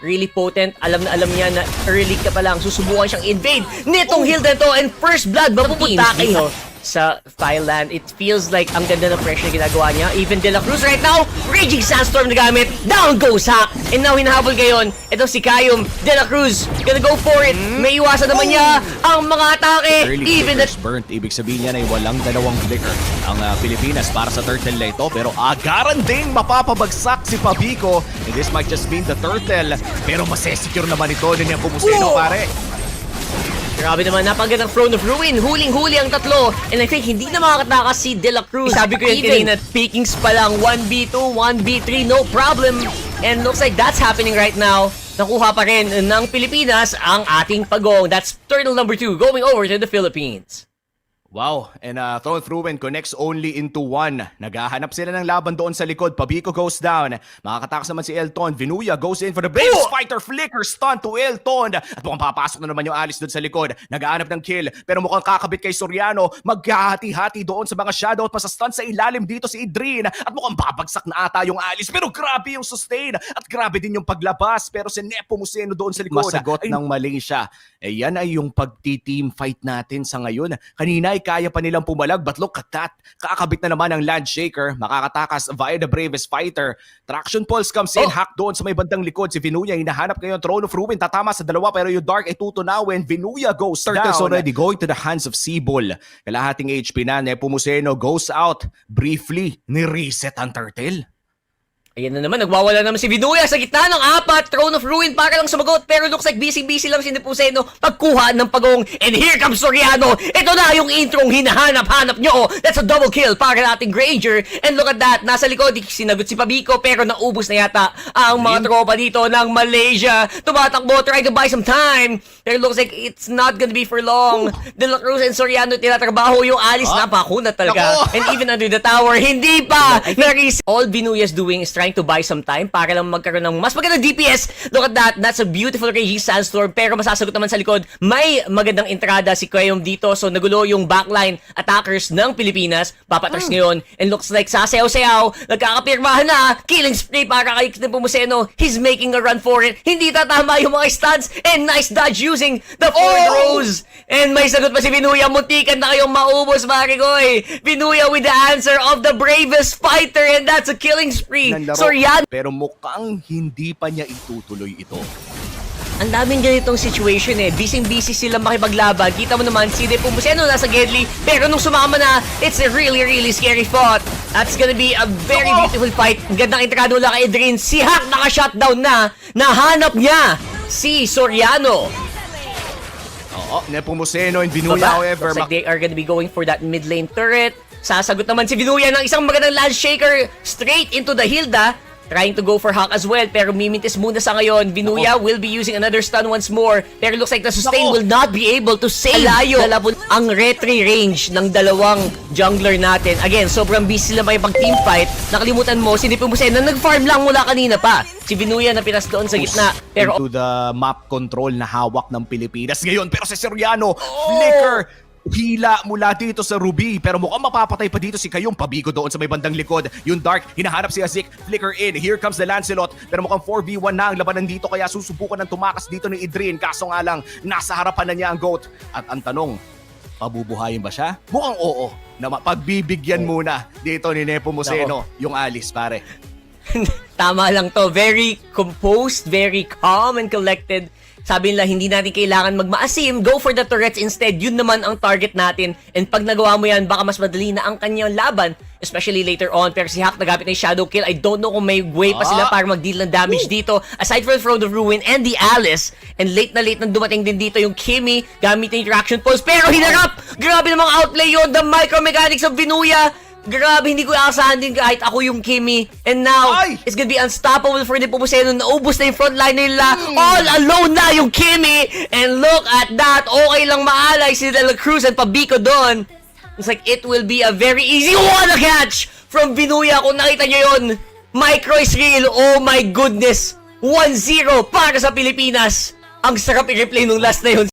really potent. Alam na alam niya na early ka pa lang, susubukan siyang invade nitong Hilda to, and first blood mapupunta kayo sa Thailand. It feels like ang ganda ng pressure na ginagawa niya. Even De La Cruz right now, Raging Sandstorm na gamit. Down goes Hack. And now hinahabol ngayon, ito si Kayum. De La Cruz, gonna go for it. May iwasan naman niya ang mga atake. Early Even that flickers burnt. Ibig sabihin niya na walang dalawang flicker ang Pilipinas para sa turtle na ito. Pero agaran ding mapapabagsak si Pabico. And this might just mean the turtle. Pero masesecure naman ito din yung Pumuseno, pare. grabe naman, napagandang Throne of Ruin. Huling-huli ang tatlo. And I think hindi na makakatakas si De La Cruz. Sabi ko yun kanina, pickings pa lang. 1v2, 1v3, no problem. And looks like that's happening right now. Nakuha pa rin ng Pilipinas ang ating pagong. That's turtle number 2 going over to the Philippines. Wow, and Throne of Ruin connects only into one. Naghahanap sila ng laban doon sa likod. Pabico goes down. Makakatakas naman si Elton. Vinuya goes in for the Braves fighter. Flicker stun to Elton. At mukhang papasok na naman yung Alice doon sa likod. Naghahanap ng kill. Pero mukhang kakabit kay Soriano. Maghahati-hati doon sa mga shadow at masastun sa ilalim dito si Idrin. At mukhang babagsak na ata yung Alice. Pero grabe yung sustain. At grabe din yung paglabas. Pero si Nepomuceno doon sa likod. Masagot ng Malaysia. Eh yan ay yung pagti-team fight natin sa ngayon. Kanina kaya pa nilang pumalag, but look at that. Kakabit na naman ang Landshaker. Makakatakas via the bravest fighter. Traction Pulse comes in. Hack doon sa may bandang likod. Si Vinuya hinahanap ngayon. Throne of Ruin tatama sa dalawa, pero yung Dark ay tutunawin. Vinuya goes Turtles down. already going to the hands of Sibol. Kalahating HP na. Nepomuceno goes out. Briefly, ni-reset ang Turtle. Ayan na naman, nagwawala naman si Vinuya sa gitna ng 4. Throne of Ruin para lang sumagot. Pero looks like busy-busy lang si Nepomuceno pagkuha ng pagong. And here comes Soriano. Ito na yung introng hinahanap-hanap nyo. That's a double kill para nating Granger. And look at that, nasa likod, sinagot si Pabico. Pero naubos na yata ang mga tropa dito ng Malaysia. Tumatakbo, try to buy some time. Pero looks like it's not gonna be for long. De La Cruz and Soriano tinatrabaho yung Alice. Napakunat talaga. And even under the tower, hindi pa. All Vinuya's doing is trying to buy some time para lang magkaroon ng mas magandang DPS. Look at that. That's a beautiful Raging Sandstorm. Pero masasagot naman sa likod. May magandang entrada si Kayum dito. So nagulo yung backline attackers ng Pilipinas. Papatras ngayon. And looks like sasayaw-sayaw. Nagkakapirmahan na. Killing spree para kay Nepomuceno. He's making a run for it. Hindi tatama yung mga stunts. And nice dodge using the forward throws. And may sagot pa si Vinuya. Muntikan na kayong maubos, Marigoy. Vinuya with the answer of the bravest fighter. And that's a killing spree. Soriano. Pero mukhang hindi pa niya itutuloy ito. Ang daming ganitong situation eh. Busy-busy sila makipaglaban. Kita mo naman si Nepomuceno nasa Gedli. Pero nung sumama na, it's a really, really scary fight. That's gonna be a very beautiful fight. Ang gandang entrado lang kay Edrin. Si Hack naka-shutdown na. Nahanap niya si Soriano. Oo, Nepomuceno and Vinuya, however. Looks like they are gonna be going for that mid lane turret. Sasagot naman si Vinuya ng isang magandang Landshaker straight into the Hilda. Trying to go for Hack as well, pero mimintis muna sa ngayon. Vinuya will be using another stun once more. Pero looks like the sustain will not be able to save. Alayo ang retry range ng dalawang jungler natin. Again, sobrang busy sila may pag-team fight. Nakalimutan mo, si Nepomuceno na nag-farm lang mula kanina pa. Si Vinuya na pinas doon sa gitna. Pero into the map control na hawak ng Pilipinas ngayon. Pero si Soriano, flicker, hila mula dito sa Ruby. Pero mukhang mapapatay pa dito si Kayum. Pabico doon sa may bandang likod. Yung Dark, hinahanap si Azik. Flicker in. Here comes the Lancelot. Pero mukhang 4v1 na ang labanan dito. Kaya susubukan ng tumakas dito ni Idrin. Kaso nga lang, nasa harapan na niya ang GOAT. At ang tanong, pabubuhayin ba siya? Mukhang oo. Na pagbibigyan muna dito ni Nepomuceno yung Alice, pare. tama lang to. Very composed, very calm and collected. Sabi nila, hindi natin kailangan magmaasim. Go for the turrets instead. Yun naman ang target natin. And pag nagawa mo yan, baka mas madali na ang kanyang laban. Especially later on. Pero si Hack nagamit na yung Shadow Kill. I don't know kung may way pa sila para mag-deal ng damage dito. Aside from the Throne of Ruin and the Alice. And late na dumating din dito yung Kimmy. Gamit yung Traction Pulse. Pero hinarap! Grabe namang outplay yun. The micromechanics of Vinuya. Grabe, hindi ko aasahan din kahit ako yung Kimmy. And now, it's gonna be unstoppable for Nepomuceno. Naubos na yung frontline nila. All alone na yung Kimmy. And look at that. Okay lang maalay si De La Cruz and Pabico doon. It's like it will be a very easy one catch from Vinuya. Kung nakita nyo yun, micro is real. Oh my goodness. 1-0 para sa Pilipinas. Ang sarap i-replay nung last na yun.